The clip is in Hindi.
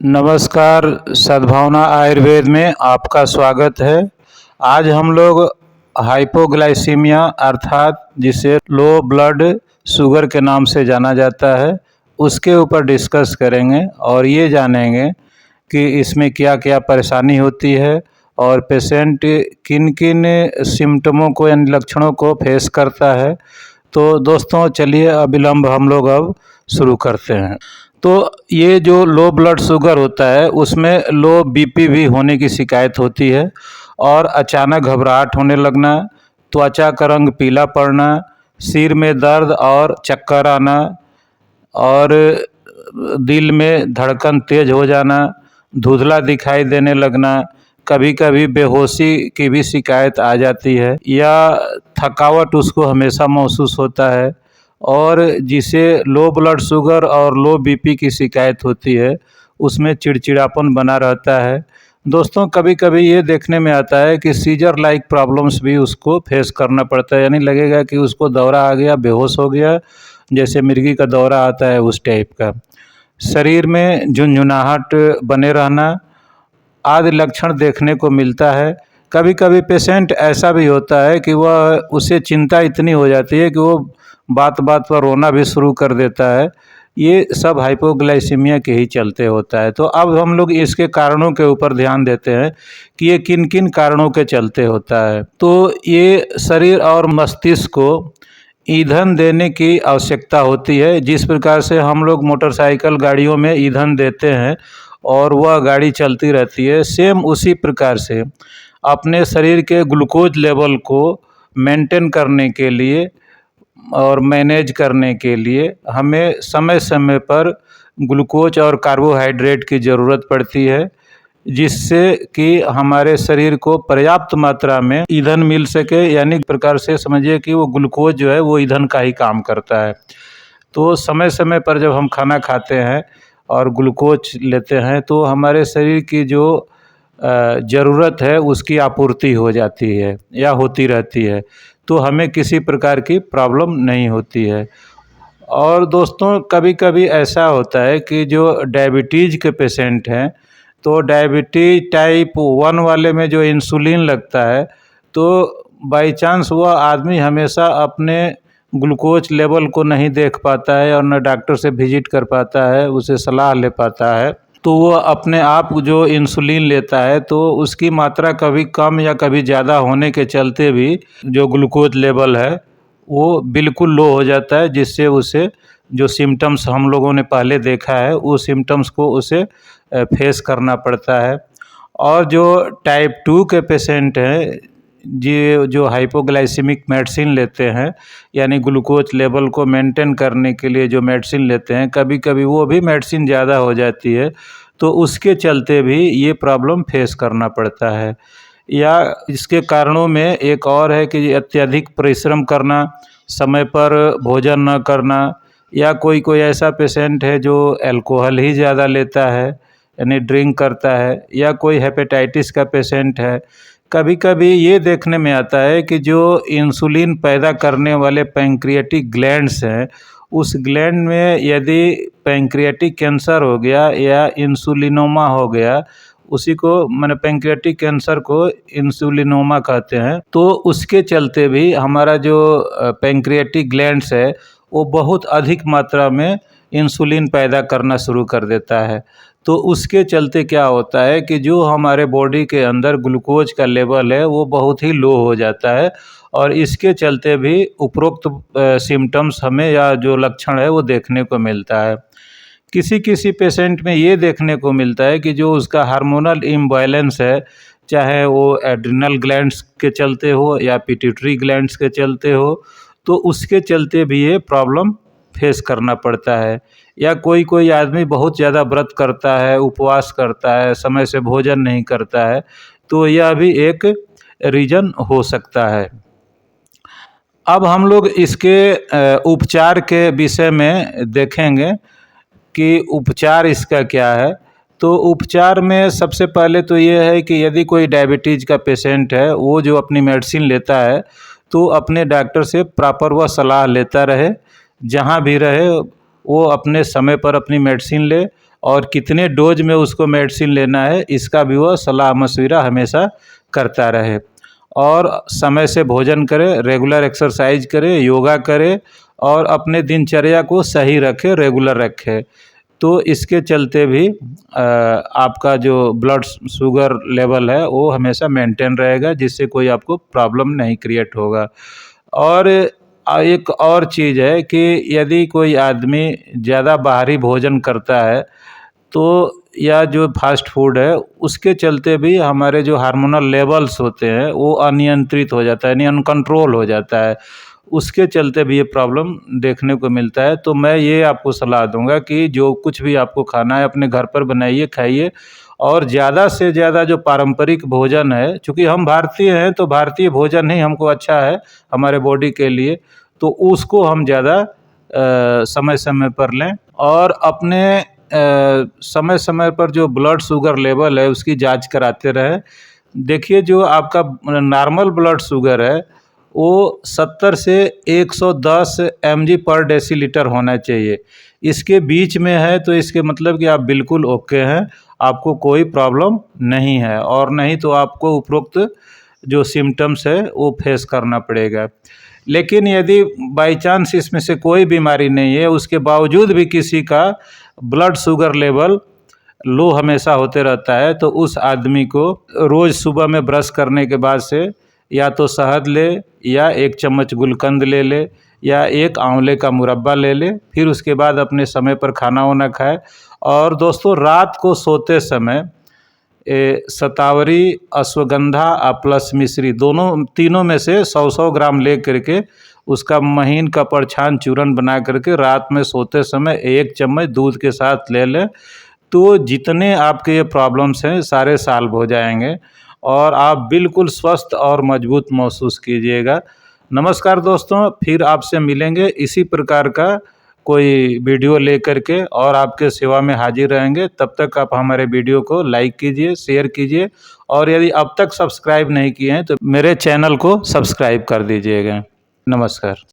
नमस्कार। सद्भावना आयुर्वेद में आपका स्वागत है। आज हम लोग हाइपोग्लाइसीमिया अर्थात जिसे लो ब्लड शुगर के नाम से जाना जाता है उसके ऊपर डिस्कस करेंगे और ये जानेंगे कि इसमें क्या क्या परेशानी होती है और पेशेंट किन किन सिम्टमों को यानी लक्षणों को फेस करता है। तो दोस्तों चलिए अविलंब हम लोग अब शुरू करते हैं। तो ये जो लो ब्लड शुगर होता है उसमें लो बीपी भी होने की शिकायत होती है और अचानक घबराहट होने लगना, त्वचा का रंग पीला पड़ना, सिर में दर्द और चक्कर आना और दिल में धड़कन तेज हो जाना, धुंधला दिखाई देने लगना, कभी कभी बेहोशी की भी शिकायत आ जाती है या थकावट उसको हमेशा महसूस होता है। और जिसे लो ब्लड शुगर और लो बीपी की शिकायत होती है उसमें चिड़चिड़ापन बना रहता है। दोस्तों कभी कभी ये देखने में आता है कि सीजर लाइक प्रॉब्लम्स भी उसको फेस करना पड़ता है, यानी लगेगा कि उसको दौरा आ गया, बेहोश हो गया, जैसे मिर्गी का दौरा आता है उस टाइप का। शरीर में झुनझुनाहट बने रहना आदि लक्षण देखने को मिलता है। कभी कभी पेशेंट ऐसा भी होता है कि वह उसे चिंता इतनी हो जाती है कि वो बात बात पर रोना भी शुरू कर देता है। ये सब हाइपोग्लाइसीमिया के ही चलते होता है। तो अब हम लोग इसके कारणों के ऊपर ध्यान देते हैं कि ये किन किन कारणों के चलते होता है। तो ये शरीर और मस्तिष्क को ईंधन देने की आवश्यकता होती है। जिस प्रकार से हम लोग मोटरसाइकिल गाड़ियों में ईंधन देते हैं और वह गाड़ी चलती रहती है, सेम उसी प्रकार से अपने शरीर के ग्लूकोज लेवल को मेंटेन करने के लिए और मैनेज करने के लिए हमें समय समय पर ग्लूकोज और कार्बोहाइड्रेट की ज़रूरत पड़ती है, जिससे कि हमारे शरीर को पर्याप्त मात्रा में ईंधन मिल सके। यानी एक प्रकार से समझिए कि वो ग्लूकोज जो है वो ईंधन का ही काम करता है। तो समय समय पर जब हम खाना खाते हैं और ग्लूकोज लेते हैं तो हमारे शरीर की जो ज़रूरत है उसकी आपूर्ति हो जाती है या होती रहती है, तो हमें किसी प्रकार की प्रॉब्लम नहीं होती है। और दोस्तों कभी कभी ऐसा होता है कि जो डायबिटीज़ के पेशेंट हैं तो डायबिटीज टाइप 1 वाले में जो इंसुलिन लगता है तो बाई चांस वह आदमी हमेशा अपने ग्लूकोज लेवल को नहीं देख पाता है और न डॉक्टर से विजिट कर पाता है, उसे सलाह ले पाता है, तो वो अपने आप जो इंसुलिन लेता है तो उसकी मात्रा कभी कम या कभी ज़्यादा होने के चलते भी जो ग्लूकोज लेवल है वो बिल्कुल लो हो जाता है, जिससे उसे जो सिम्टम्स हम लोगों ने पहले देखा है वो सिम्टम्स को उसे फेस करना पड़ता है। और जो टाइप 2 के पेशेंट हैं जो हाइपोग्लाइसीमिक मेडिसिन लेते हैं, यानी ग्लूकोज लेवल को मेंटेन करने के लिए जो मेडिसिन लेते हैं, कभी कभी वो भी मेडिसिन ज़्यादा हो जाती है तो उसके चलते भी ये प्रॉब्लम फेस करना पड़ता है। या इसके कारणों में एक और है कि अत्यधिक परिश्रम करना, समय पर भोजन न करना, या कोई कोई ऐसा पेशेंट है जो अल्कोहल ही ज़्यादा लेता है यानी ड्रिंक करता है, या कोई हेपेटाइटिस का पेशेंट है। कभी कभी ये देखने में आता है कि जो इंसुलिन पैदा करने वाले पैंक्रियाटिक ग्लैंड्स हैं उस ग्लैंड में यदि पैंक्रियाटिक कैंसर हो गया या इंसुलिनोमा हो गया, उसी को मैंने पैंक्रियाटिक कैंसर को इंसुलिनोमा कहते हैं, तो उसके चलते भी हमारा जो पैंक्रियाटिक ग्लैंड्स है वो बहुत अधिक मात्रा में इंसुलिन पैदा करना शुरू कर देता है। तो उसके चलते क्या होता है कि जो हमारे बॉडी के अंदर ग्लूकोज का लेवल है वो बहुत ही लो हो जाता है और इसके चलते भी उपरोक्त सिम्टम्स हमें या जो लक्षण है वो देखने को मिलता है। किसी किसी पेशेंट में ये देखने को मिलता है कि जो उसका हार्मोनल इम्बैलेंस है, चाहे वो एड्रिनल ग्लैंड्स के चलते हो या पिट्यूटरी ग्लैंड्स के चलते हो, तो उसके चलते भी ये प्रॉब्लम फेस करना पड़ता है। या कोई कोई आदमी बहुत ज़्यादा व्रत करता है, उपवास करता है, समय से भोजन नहीं करता है, तो यह भी एक रीज़न हो सकता है। अब हम लोग इसके उपचार के विषय में देखेंगे कि उपचार इसका क्या है। तो उपचार में सबसे पहले तो ये है कि यदि कोई डायबिटीज़ का पेशेंट है वो जो अपनी मेडिसिन लेता है तो अपने डॉक्टर से प्रॉपर वह सलाह लेता रहे, जहाँ भी रहे वो अपने समय पर अपनी मेडिसिन ले और कितने डोज में उसको मेडिसिन लेना है इसका भी वो सलाह मशविरा हमेशा करता रहे। और समय से भोजन करे, रेगुलर एक्सरसाइज करे, योगा करे और अपने दिनचर्या को सही रखे, रेगुलर रखे। तो इसके चलते भी आपका जो ब्लड शुगर लेवल है वो हमेशा मेंटेन रहेगा, जिससे कोई आपको प्रॉब्लम नहीं क्रिएट होगा। और एक और चीज़ है कि यदि कोई आदमी ज़्यादा बाहरी भोजन करता है तो या जो फास्ट फूड है उसके चलते भी हमारे जो हार्मोनल लेवल्स होते हैं वो अनियंत्रित हो जाता है, यानी अनकंट्रोल हो जाता है। उसके चलते भी ये प्रॉब्लम देखने को मिलता है। तो मैं ये आपको सलाह दूंगा कि जो कुछ भी आपको खाना है अपने घर पर बनाइए, खाइए। और ज़्यादा से ज़्यादा जो पारंपरिक भोजन है, चूँकि हम भारतीय हैं तो भारतीय भोजन ही हमको अच्छा है हमारे बॉडी के लिए, तो उसको हम ज़्यादा समय समय पर लें। और अपने समय समय पर जो ब्लड शुगर लेवल है उसकी जांच कराते रहें। देखिए जो आपका नॉर्मल ब्लड शुगर है वो 70 से 110 mg पर डेसीलीटर होना चाहिए। इसके बीच में है तो इसके मतलब कि आप बिल्कुल ओके हैं, आपको कोई प्रॉब्लम नहीं है और नहीं तो आपको उपरोक्त जो सिम्टम्स है वो फेस करना पड़ेगा। लेकिन यदि बाई चांस इसमें से कोई बीमारी नहीं है, उसके बावजूद भी किसी का ब्लड शुगर लेवल लो हमेशा होते रहता है, तो उस आदमी को रोज़ सुबह में ब्रश करने के बाद से या तो शहद ले या 1 चम्मच गुलकंद ले ले या 1 आंवले का मुरब्बा ले ले, फिर उसके बाद अपने समय पर खाना वाना खाए। और दोस्तों रात को सोते समय शतावरी, अश्वगंधा प्लस मिश्री तीनों में से 100-100 ग्राम ले करके उसका महीन का परछान चूर्ण बना करके रात में सोते समय 1 चम्मच दूध के साथ ले लें, तो जितने आपके ये प्रॉब्लम्स हैं सारे सॉल्व हो जाएंगे और आप बिल्कुल स्वस्थ और मजबूत महसूस कीजिएगा। नमस्कार दोस्तों, फिर आपसे मिलेंगे इसी प्रकार का कोई वीडियो लेकर के और आपके सेवा में हाजिर रहेंगे। तब तक आप हमारे वीडियो को लाइक कीजिए, शेयर कीजिए और यदि अब तक सब्सक्राइब नहीं किए हैं तो मेरे चैनल को सब्सक्राइब कर दीजिएगा। नमस्कार।